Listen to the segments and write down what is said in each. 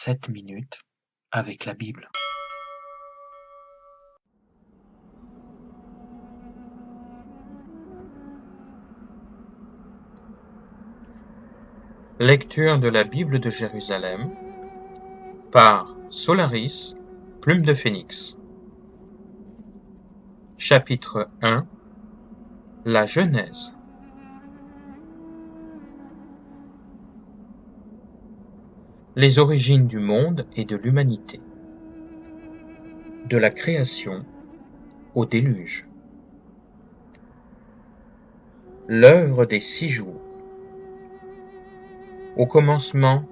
7 minutes avec la Bible. Lecture de la Bible de Jérusalem par Solaris, Plume de Phénix. Chapitre 1. La Genèse. Les origines du monde et de l'humanité. De la création au déluge. L'œuvre des 6 jours. Au commencement,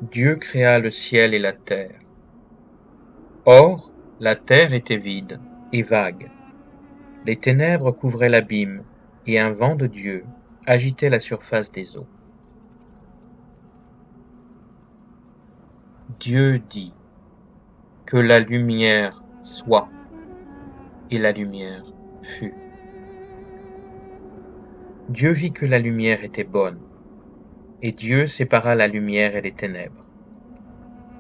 Dieu créa le ciel et la terre. Or, la terre était vide et vague. Les ténèbres couvraient l'abîme, et un vent de Dieu agitait la surface des eaux. Dieu dit que la lumière soit, et la lumière fut. Dieu vit que la lumière était bonne, et Dieu sépara la lumière et les ténèbres.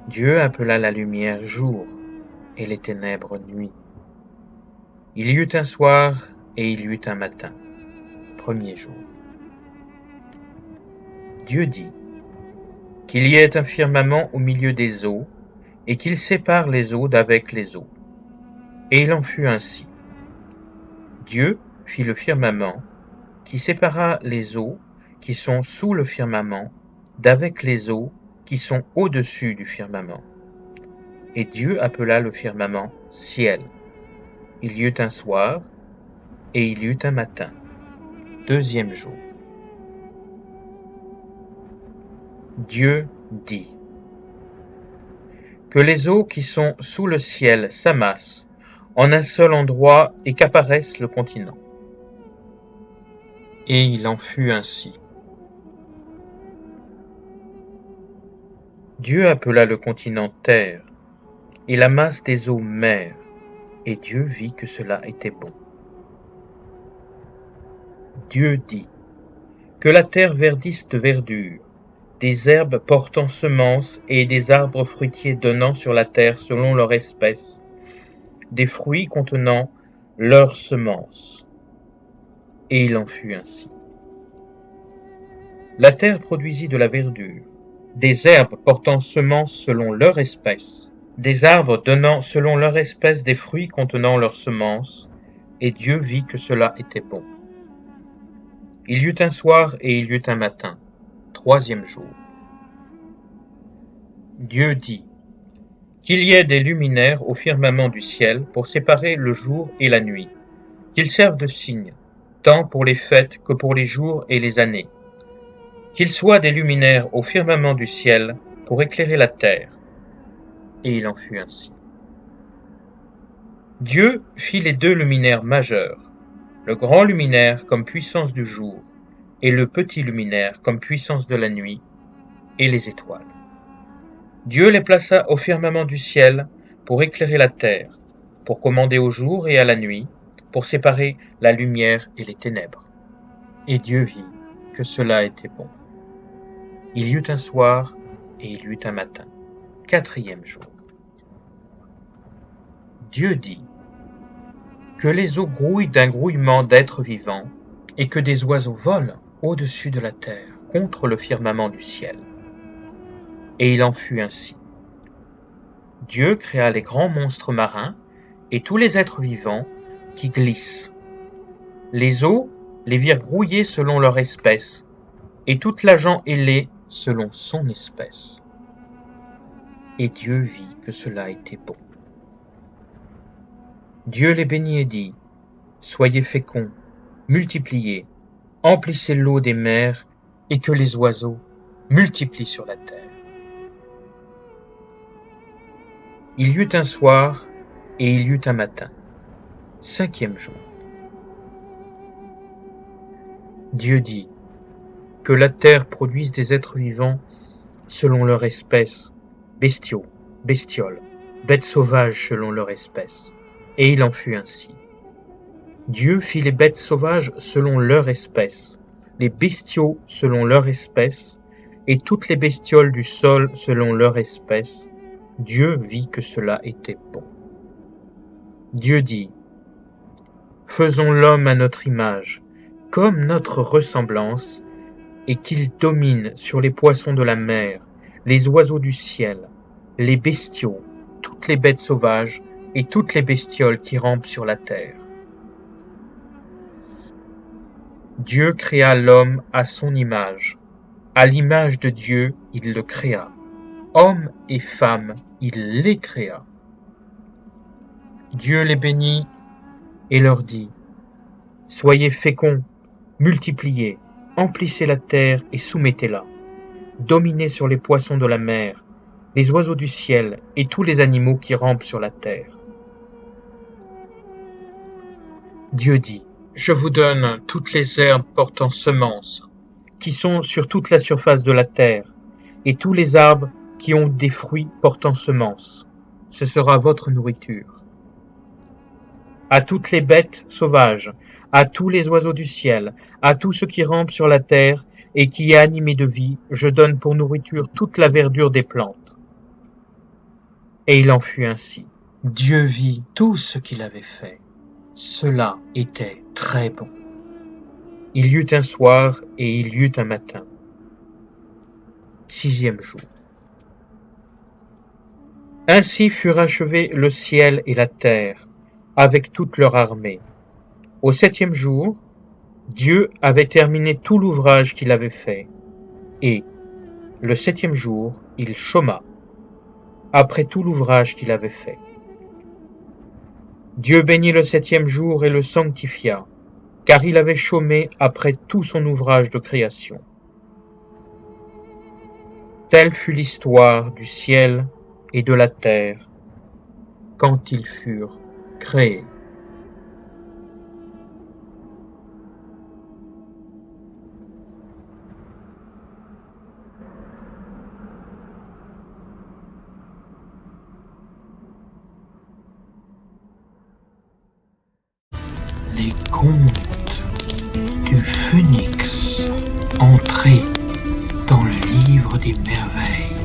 Dieu appela la lumière jour, et les ténèbres nuit. Il y eut un soir, et il y eut un matin, premier jour. Dieu dit qu'il y ait un firmament au milieu des eaux, et qu'il sépare les eaux d'avec les eaux. Et il en fut ainsi. Dieu fit le firmament, qui sépara les eaux qui sont sous le firmament d'avec les eaux qui sont au-dessus du firmament. Et Dieu appela le firmament ciel. Il y eut un soir, et il y eut un matin, deuxième jour. Dieu dit que les eaux qui sont sous le ciel s'amassent en un seul endroit et qu'apparaisse le continent. Et il en fut ainsi. Dieu appela le continent terre, et la masse des eaux mer, et Dieu vit que cela était bon. Dieu dit que la terre verdisse de verdure, des herbes portant semences et des arbres fruitiers donnant sur la terre selon leur espèce, des fruits contenant leurs semences. Et il en fut ainsi. La terre produisit de la verdure, des herbes portant semences selon leur espèce, des arbres donnant selon leur espèce des fruits contenant leurs semences, et Dieu vit que cela était bon. Il y eut un soir et il y eut un matin, troisième jour. Dieu dit qu'il y ait des luminaires au firmament du ciel pour séparer le jour et la nuit, qu'ils servent de signes, tant pour les fêtes que pour les jours et les années, qu'ils soient des luminaires au firmament du ciel pour éclairer la terre. Et il en fut ainsi. Dieu fit les 2 luminaires majeurs, le grand luminaire comme puissance du jour, et le petit luminaire comme puissance de la nuit, et les étoiles. Dieu les plaça au firmament du ciel pour éclairer la terre, pour commander au jour et à la nuit, pour séparer la lumière et les ténèbres. Et Dieu vit que cela était bon. Il y eut un soir et il y eut un matin, quatrième jour. Dieu dit que les eaux grouillent d'un grouillement d'êtres vivants et que des oiseaux volent au-dessus de la terre contre le firmament du ciel. Et il en fut ainsi. Dieu créa les grands monstres marins et tous les êtres vivants qui glissent. Les eaux les virent grouiller selon leur espèce, et toute la gent ailée selon son espèce. Et Dieu vit que cela était bon. Dieu les bénit et dit : soyez féconds, multipliez, emplissez l'eau des mers, et que les oiseaux multiplient sur la terre. Il y eut un soir et il y eut un matin, cinquième jour. Dieu dit que la terre produise des êtres vivants selon leur espèce, bestiaux, bestioles, bêtes sauvages selon leur espèce. Et il en fut ainsi. Dieu fit les bêtes sauvages selon leur espèce, les bestiaux selon leur espèce, et toutes les bestioles du sol selon leur espèce, Dieu vit que cela était bon. Dieu dit : Faisons l'homme à notre image, comme notre ressemblance, et qu'il domine sur les poissons de la mer, les oiseaux du ciel, les bestiaux, toutes les bêtes sauvages et toutes les bestioles qui rampent sur la terre. Dieu créa l'homme à son image. À l'image de Dieu, il le créa. Hommes et femmes, il les créa. Dieu les bénit et leur dit : Soyez féconds, multipliez, emplissez la terre et soumettez-la. Dominez sur les poissons de la mer, les oiseaux du ciel et tous les animaux qui rampent sur la terre. Dieu dit : Je vous donne toutes les herbes portant semence, qui sont sur toute la surface de la terre, et tous les arbres qui ont des fruits portant semence. Ce sera votre nourriture. À toutes les bêtes sauvages, à tous les oiseaux du ciel, à tout ce qui rampe sur la terre et qui est animé de vie, je donne pour nourriture toute la verdure des plantes. Et il en fut ainsi. Dieu vit tout ce qu'il avait fait. Cela était très bon. Il y eut un soir et il y eut un matin. 6e jour. Ainsi furent achevés le ciel et la terre, avec toute leur armée. Au 7e jour, Dieu avait terminé tout l'ouvrage qu'il avait fait, et, le 7e jour, il chôma, après tout l'ouvrage qu'il avait fait. Dieu bénit le 7e jour et le sanctifia, car il avait chômé après tout son ouvrage de création. Telle fut l'histoire du ciel et de la terre quand ils furent créés. Les contes du Phénix entrés dans le livre des merveilles.